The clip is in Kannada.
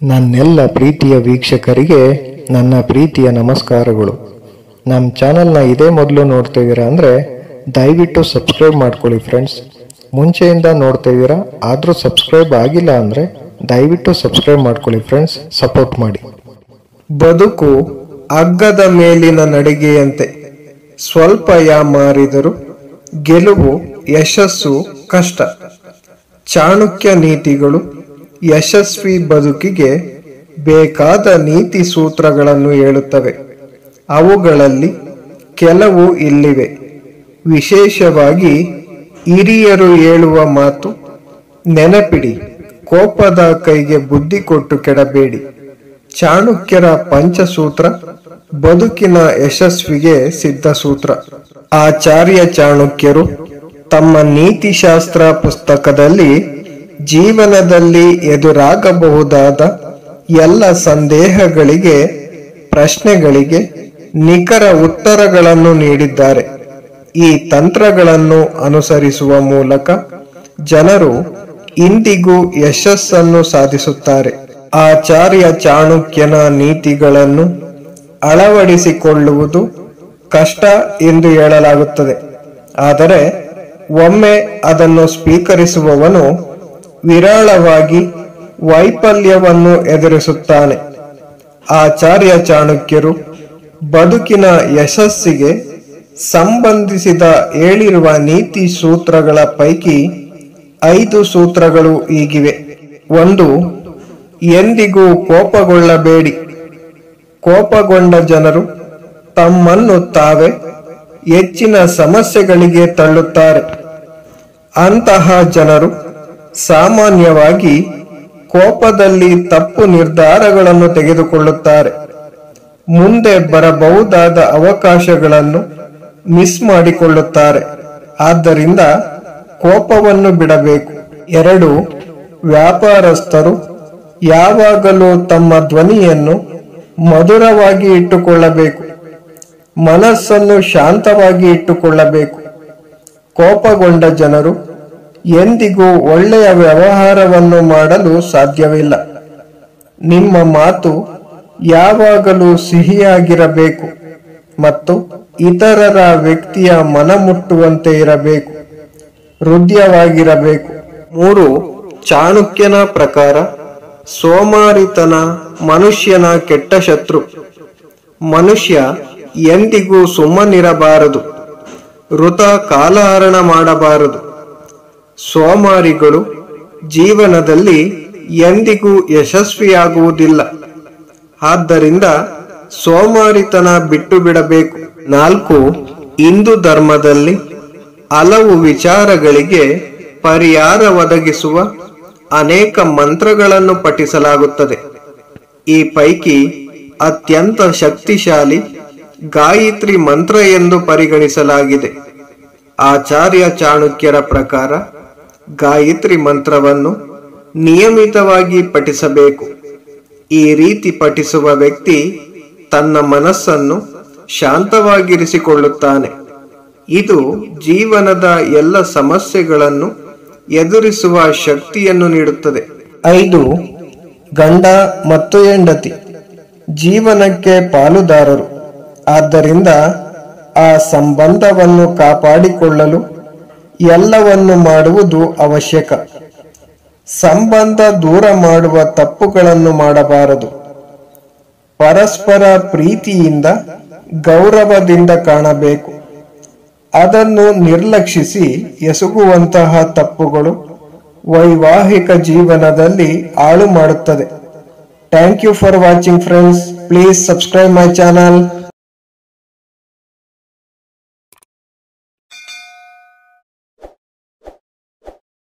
ನನ್ನೆಲ್ಲ ಪ್ರೀತಿಯ ವೀಕ್ಷಕರಿಗೆ ನನ್ನ ಪ್ರೀತಿಯ ನಮಸ್ಕಾರಗಳು. ನಮ್ಮ ಚಾನಲ್ನ ಇದೇ ಮೊದಲು ನೋಡ್ತಿದ್ದೀರಾ ಅಂದರೆ ದಯವಿಟ್ಟು ಸಬ್ಸ್ಕ್ರೈಬ್ ಮಾಡ್ಕೊಳ್ಳಿ ಫ್ರೆಂಡ್ಸ್. ಮುಂಚೆಯಿಂದ ನೋಡ್ತಿದ್ದೀರಾ ಆದರೂ ಸಬ್ಸ್ಕ್ರೈಬ್ ಆಗಿಲ್ಲ ಅಂದರೆ ದಯವಿಟ್ಟು ಸಬ್ಸ್ಕ್ರೈಬ್ ಮಾಡ್ಕೊಳ್ಳಿ ಫ್ರೆಂಡ್ಸ್, ಸಪೋರ್ಟ್ ಮಾಡಿ. ಬದುಕು ಹಗ್ಗದ ಮೇಲಿನ ನಡಿಗೆಯಂತೆ, ಸ್ವಲ್ಪ ಯಾಮಾರಿದರೂ ಗೆಲುವು ಯಶಸ್ಸು ಕಷ್ಟ. ಚಾಣಕ್ಯ ನೀತಿಗಳು ಯಶಸ್ವಿ ಬದುಕಿಗೆ ಬೇಕಾದ ನೀತಿ ಸೂತ್ರಗಳನ್ನು ಹೇಳುತ್ತವೆ. ಅವುಗಳಲ್ಲಿ ಕೆಲವು ಇಲ್ಲಿವೆ. ವಿಶೇಷವಾಗಿ ಹಿರಿಯರು ಹೇಳುವ ಮಾತು ನೆನಪಿಡಿ, ಕೋಪದ ಕೈಗೆ ಬುದ್ಧಿ ಕೊಟ್ಟು ಕೆಡಬೇಡಿ. ಚಾಣಕ್ಯರ ಪಂಚಸೂತ್ರ ಬದುಕಿನ ಯಶಸ್ವಿಗೆ ಸಿದ್ಧ ಸೂತ್ರ. ಆಚಾರ್ಯ ಚಾಣಕ್ಯರು ತಮ್ಮ ನೀತಿಶಾಸ್ತ್ರ ಪುಸ್ತಕದಲ್ಲಿ ಜೀವನದಲ್ಲಿ ಎದುರಾಗಬಹುದಾದ ಎಲ್ಲ ಸಂದೇಹಗಳಿಗೆ, ಪ್ರಶ್ನೆಗಳಿಗೆ ನಿಖರ ಉತ್ತರಗಳನ್ನು ನೀಡಿದ್ದಾರೆ. ಈ ತಂತ್ರಗಳನ್ನು ಅನುಸರಿಸುವ ಮೂಲಕ ಜನರು ಇಂದಿಗೂ ಯಶಸ್ಸನ್ನು ಸಾಧಿಸುತ್ತಾರೆ. ಆಚಾರ್ಯ ಚಾಣಕ್ಯನ ನೀತಿಗಳನ್ನು ಅಳವಡಿಸಿಕೊಳ್ಳುವುದು ಕಷ್ಟ ಎಂದು ಹೇಳಲಾಗುತ್ತದೆ. ಆದರೆ ಒಮ್ಮೆ ಅದನ್ನು ಸ್ವೀಕರಿಸುವವನು ವಿರಳವಾಗಿ ವೈಫಲ್ಯವನ್ನು ಎದುರಿಸುತ್ತಾನೆ. ಆಚಾರ್ಯ ಚಾಣಕ್ಯರು ಬದುಕಿನ ಯಶಸ್ಸಿಗೆ ಸಂಬಂಧಿಸಿದ ಹೇಳಿರುವ ನೀತಿ ಸೂತ್ರಗಳ ಪೈಕಿ 5 ಸೂತ್ರಗಳು ಹೀಗಿವೆ. 1. ಎಂದಿಗೂ ಕೋಪಗೊಳ್ಳಬೇಡಿ. ಕೋಪಗೊಂಡ ಜನರು ತಮ್ಮನ್ನು ತಾವೇ ಹೆಚ್ಚಿನ ಸಮಸ್ಯೆಗಳಿಗೆ ತಳ್ಳುತ್ತಾರೆ. ಅಂತಹ ಜನರು ಸಾಮಾನ್ಯವಾಗಿ ಕೋಪದಲ್ಲಿ ತಪ್ಪು ನಿರ್ಧಾರಗಳನ್ನು ತೆಗೆದುಕೊಳ್ಳುತ್ತಾರೆ. ಮುಂದೆ ಬರಬಹುದಾದ ಅವಕಾಶಗಳನ್ನು ಮಿಸ್ ಮಾಡಿಕೊಳ್ಳುತ್ತಾರೆ. ಆದ್ದರಿಂದ ಕೋಪವನ್ನು ಬಿಡಬೇಕು. 2. ವ್ಯಾಪಾರಸ್ಥರು ಯಾವಾಗಲೂ ತಮ್ಮ ಧ್ವನಿಯನ್ನು ಮಧುರವಾಗಿ ಇಟ್ಟುಕೊಳ್ಳಬೇಕು. ಮನಸ್ಸನ್ನು ಶಾಂತವಾಗಿ ಇಟ್ಟುಕೊಳ್ಳಬೇಕು. ಕೋಪಗೊಂಡ ಜನರು ಎಂದಿಗೂ ಒಳ್ಳೆಯ ವ್ಯವಹಾರವನ್ನು ಮಾಡಲು ಸಾಧ್ಯವಿಲ್ಲ. ನಿಮ್ಮ ಮಾತು ಯಾವಾಗಲೂ ಸಿಹಿಯಾಗಿರಬೇಕು ಮತ್ತು ಇತರರ ವ್ಯಕ್ತಿಯ ಮನಮುಟ್ಟುವಂತೆ ಇರಬೇಕು, ಹೃದಯವಾಗಿರಬೇಕು. 3. ಚಾಣಕ್ಯನ ಪ್ರಕಾರ ಸೋಮಾರಿತನ ಮನುಷ್ಯನ ಕೆಟ್ಟ ಶತ್ರು. ಮನುಷ್ಯ ಎಂದಿಗೂ ಸುಮ್ಮನಿರಬಾರದು, ವೃಥಾ ಕಾಲಹರಣ ಮಾಡಬಾರದು. ಸೋಮಾರಿಗಳು ಜೀವನದಲ್ಲಿ ಎಂದಿಗೂ ಯಶಸ್ವಿಯಾಗುವುದಿಲ್ಲ. ಆದ್ದರಿಂದ ಸೋಮಾರಿತನ ಬಿಟ್ಟು ಬಿಡಬೇಕು. 4. ಹಿಂದೂ ಧರ್ಮದಲ್ಲಿ ಹಲವು ವಿಚಾರಗಳಿಗೆ ಪರಿಹಾರ ಒದಗಿಸುವ ಅನೇಕ ಮಂತ್ರಗಳನ್ನು ಪಠಿಸಲಾಗುತ್ತದೆ. ಈ ಪೈಕಿ ಅತ್ಯಂತ ಶಕ್ತಿಶಾಲಿ ಗಾಯತ್ರಿ ಮಂತ್ರ ಎಂದು ಪರಿಗಣಿಸಲಾಗಿದೆ. ಆಚಾರ್ಯ ಚಾಣಕ್ಯರ ಪ್ರಕಾರ ಗಾಯತ್ರಿ ಮಂತ್ರವನ್ನು ನಿಯಮಿತವಾಗಿ ಪಠಿಸಬೇಕು. ಈ ರೀತಿ ಪಠಿಸುವ ವ್ಯಕ್ತಿ ತನ್ನ ಮನಸ್ಸನ್ನು ಶಾಂತವಾಗಿರಿಸಿಕೊಳ್ಳುತ್ತಾನೆ. ಇದು ಜೀವನದ ಎಲ್ಲ ಸಮಸ್ಯೆಗಳನ್ನು ಎದುರಿಸುವ ಶಕ್ತಿಯನ್ನು ನೀಡುತ್ತದೆ. 5. ಗಂಡ ಮತ್ತು ಹೆಂಡತಿ ಜೀವನಕ್ಕೆ ಪಾಲುದಾರರು. ಆದ್ದರಿಂದ ಆ ಸಂಬಂಧವನ್ನು ಕಾಪಾಡಿಕೊಳ್ಳಲು ಎಲ್ಲವನ್ನು ಮಾಡುವುದು ಅವಶ್ಯಕ. ಸಂಬಂಧ ದೂರ ಮಾಡುವ ತಪ್ಪುಗಳನ್ನು ಮಾಡಬಾರದು. ಪರಸ್ಪರ ಪ್ರೀತಿಯಿಂದ, ಗೌರವದಿಂದ ಕಾಣಬೇಕು. ಅದನ್ನು ನಿರ್ಲಕ್ಷಿಸಿ ಎಸಗುವಂತಹ ತಪ್ಪುಗಳು ವೈವಾಹಿಕ ಜೀವನದಲ್ಲಿ ಹಾಳು ಮಾಡುತ್ತದೆ. Thank you for watching friends. Please subscribe my channel.